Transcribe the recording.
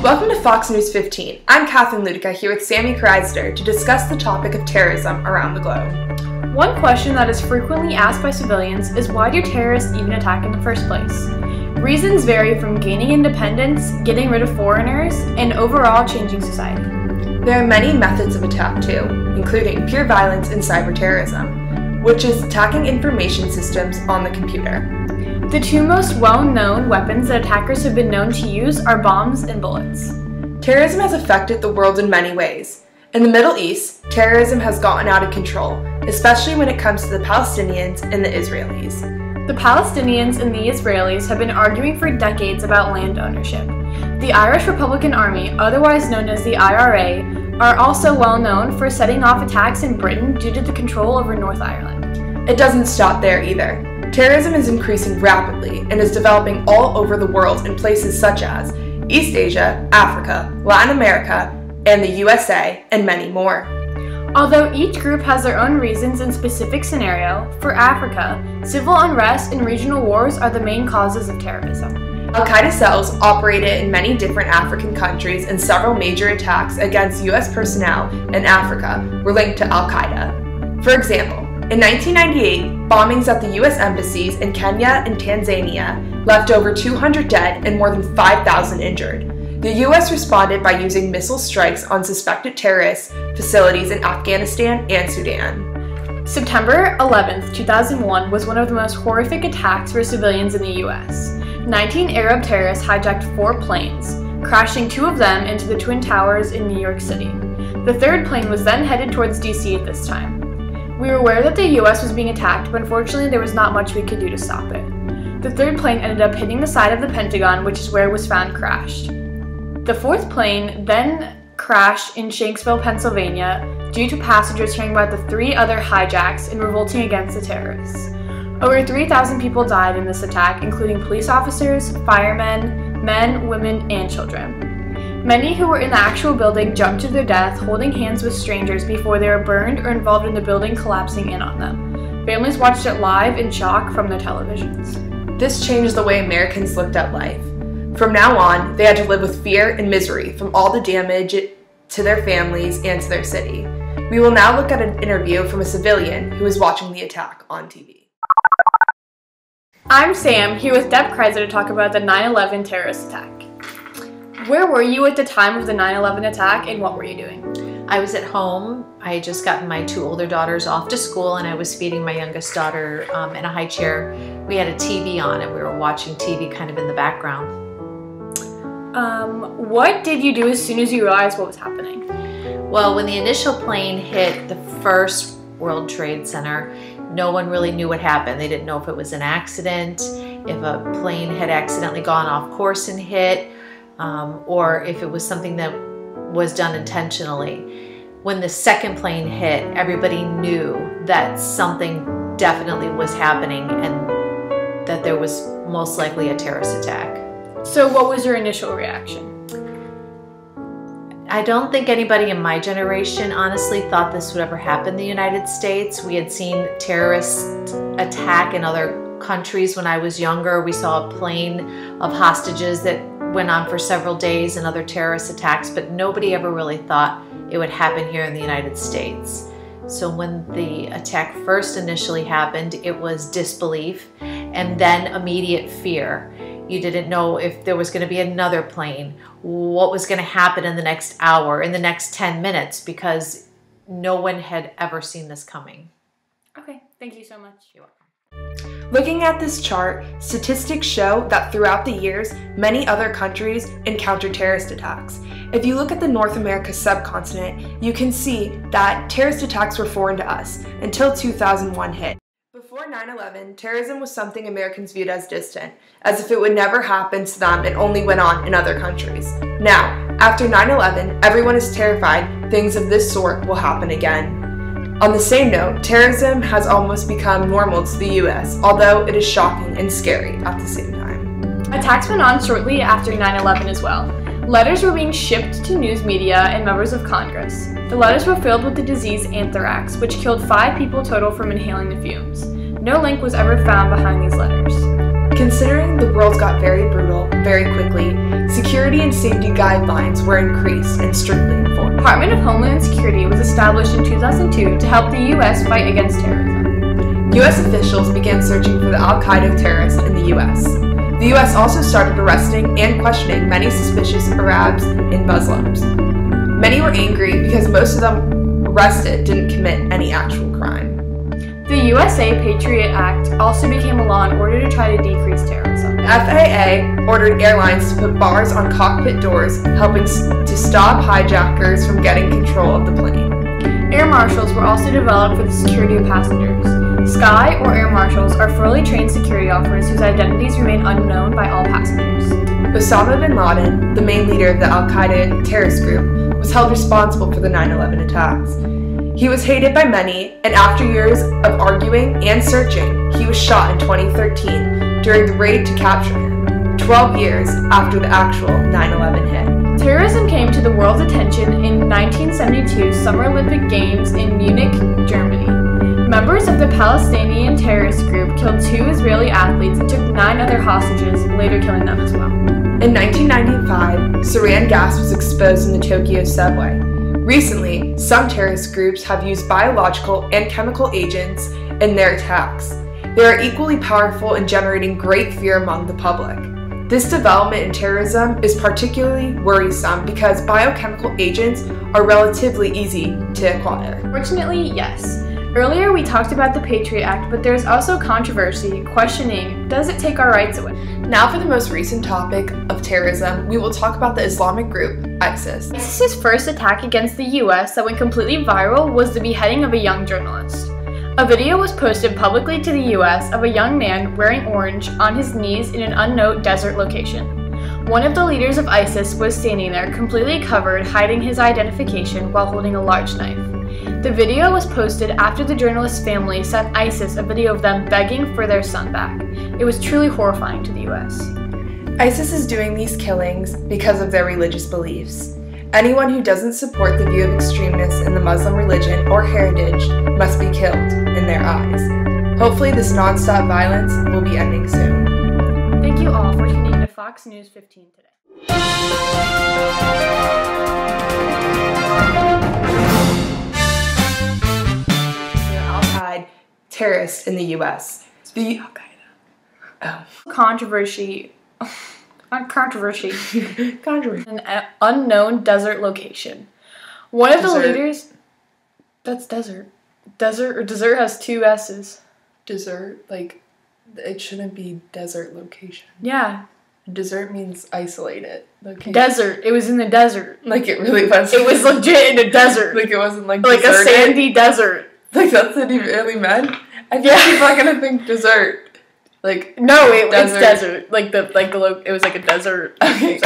Welcome to Fox News 15. I'm Kathleen Ludica here with Sammy to discuss the topic of terrorism around the globe. One question that is frequently asked by civilians is, why do terrorists even attack in the first place? Reasons vary from gaining independence, getting rid of foreigners, and overall changing society. There are many methods of attack too, including pure violence and cyber terrorism, which is attacking information systems on the computer. The two most well-known weapons that attackers have been known to use are bombs and bullets. Terrorism has affected the world in many ways. In the Middle East, terrorism has gotten out of control, especially when it comes to the Palestinians and the Israelis. The Palestinians and the Israelis have been arguing for decades about land ownership. The Irish Republican Army, otherwise known as the IRA, are also well known for setting off attacks in Britain due to the control over North Ireland. It doesn't stop there either. Terrorism is increasing rapidly and is developing all over the world in places such as East Asia, Africa, Latin America, and the USA, and many more. Although each group has their own reasons and specific scenario, for Africa, civil unrest and regional wars are the main causes of terrorism. Al-Qaeda cells operated in many different African countries, and several major attacks against U.S. personnel in Africa were linked to Al-Qaeda. For example, in 1998, bombings at the U.S. embassies in Kenya and Tanzania left over 200 dead and more than 5,000 injured. The U.S. responded by using missile strikes on suspected terrorist facilities in Afghanistan and Sudan. September 11, 2001 was one of the most horrific attacks for civilians in the U.S. 19 Arab terrorists hijacked 4 planes, crashing 2 of them into the Twin Towers in New York City. The third plane was then headed towards D.C. at this time. We were aware that the U.S. was being attacked, but unfortunately there was not much we could do to stop it. The third plane ended up hitting the side of the Pentagon, which is where it was found crashed. The fourth plane then crashed in Shanksville, Pennsylvania, due to passengers hearing about the 3 other hijacks and revolting against the terrorists. Over 3,000 people died in this attack, including police officers, firemen, men, women, and children. Many who were in the actual building jumped to their death, holding hands with strangers before they were burned or involved in the building collapsing in on them. Families watched it live in shock from their televisions. This changed the way Americans looked at life. From now on, they had to live with fear and misery from all the damage to their families and to their city. We will now look at an interview from a civilian who was watching the attack on TV. I'm Sam, here with Deb Kreiser to talk about the 9/11 terrorist attack. Where were you at the time of the 9/11 attack, and what were you doing? I was at home. I had just gotten my 2 older daughters off to school, and I was feeding my youngest daughter in a high chair. We had a TV on, and we were watching TV kind of in the background. What did you do as soon as you realized what was happening? Well, when the initial plane hit the first World Trade Center, no one really knew what happened. They didn't know if it was an accident, if a plane had accidentally gone off course and hit, or if it was something that was done intentionally. When the second plane hit, everybody knew that something definitely was happening and that there was most likely a terrorist attack. So what was your initial reaction? I don't think anybody in my generation honestly thought this would ever happen in the United States. We had seen terrorists attack in other countries when I was younger. We saw a plane of hostages that went on for several days and other terrorist attacks, but nobody ever really thought it would happen here in the United States. So when the attack first initially happened, it was disbelief and then immediate fear. You didn't know if there was going to be another plane, what was going to happen in the next hour, in the next 10 minutes, because no one had ever seen this coming. Okay, thank you so much. You're welcome. Looking at this chart, statistics show that throughout the years, many other countries encountered terrorist attacks. If you look at the North America subcontinent, you can see that terrorist attacks were foreign to us until 2001 hit. Before 9/11, terrorism was something Americans viewed as distant, as if it would never happen to them and only went on in other countries. Now, after 9/11, everyone is terrified things of this sort will happen again. On the same note, terrorism has almost become normal to the US, although it is shocking and scary at the same time. Attacks went on shortly after 9/11 as well. Letters were being shipped to news media and members of Congress. The letters were filled with the disease anthrax, which killed 5 people total from inhaling the fumes. No link was ever found behind these letters. Considering the world got very brutal very quickly, security and safety guidelines were increased and strictly enforced. The Department of Homeland Security was established in 2002 to help the U.S. fight against terrorism. U.S. officials began searching for the al-Qaeda terrorists in the U.S. The U.S. also started arresting and questioning many suspicious Arabs and Muslims. Many were angry because most of them arrested didn't commit any actual crime. The USA Patriot Act also became a law in order to try to decrease terrorism. The FAA ordered airlines to put bars on cockpit doors, helping to stop hijackers from getting control of the plane. Air marshals were also developed for the security of passengers. Sky or air marshals are fully trained security officers whose identities remain unknown by all passengers. Osama bin Laden, the main leader of the al-Qaeda terrorist group, was held responsible for the 9/11 attacks. He was hated by many, and after years of arguing and searching, he was shot in 2013 during the raid to capture him, 12 years after the actual 9/11 hit. Terrorism came to the world's attention in 1972 Summer Olympic Games in Munich, Germany. Members of the Palestinian terrorist group killed 2 Israeli athletes and took 9 other hostages, later killing them as well. In 1995, sarin gas was exposed in the Tokyo subway. Recently, some terrorist groups have used biological and chemical agents in their attacks. They are equally powerful in generating great fear among the public. This development in terrorism is particularly worrisome because biochemical agents are relatively easy to acquire. Fortunately, yes. Earlier we talked about the Patriot Act, but there's also controversy questioning, does it take our rights away? Now for the most recent topic of terrorism, we will talk about the Islamic group, ISIS. ISIS's first attack against the US that went completely viral was the beheading of a young journalist. A video was posted publicly to the US of a young man wearing orange on his knees in an unknown desert location. One of the leaders of ISIS was standing there completely covered, hiding his identification while holding a large knife. The video was posted after the journalist's family sent ISIS a video of them begging for their son back. It was truly horrifying to the US. ISIS is doing these killings because of their religious beliefs. Anyone who doesn't support the view of extremists in the Muslim religion or heritage must be killed in their eyes. Hopefully this non-stop violence will be ending soon. Thank you all for tuning in to Fox News 15 today. Al-Qaeda terrorists in the U.S. Controversy. An unknown desert location. One of the leaders. That's desert. Desert has 2 S's. Desert, like, it shouldn't be desert location. Yeah. Desert means isolated location. Desert. It was in the desert. Like, it really was. It was legit in a desert. Like, it wasn't like a sandy desert. Like, that's what he really meant? I think people are gonna think dessert. Like, no, it's desert. It was like a desert. Okay.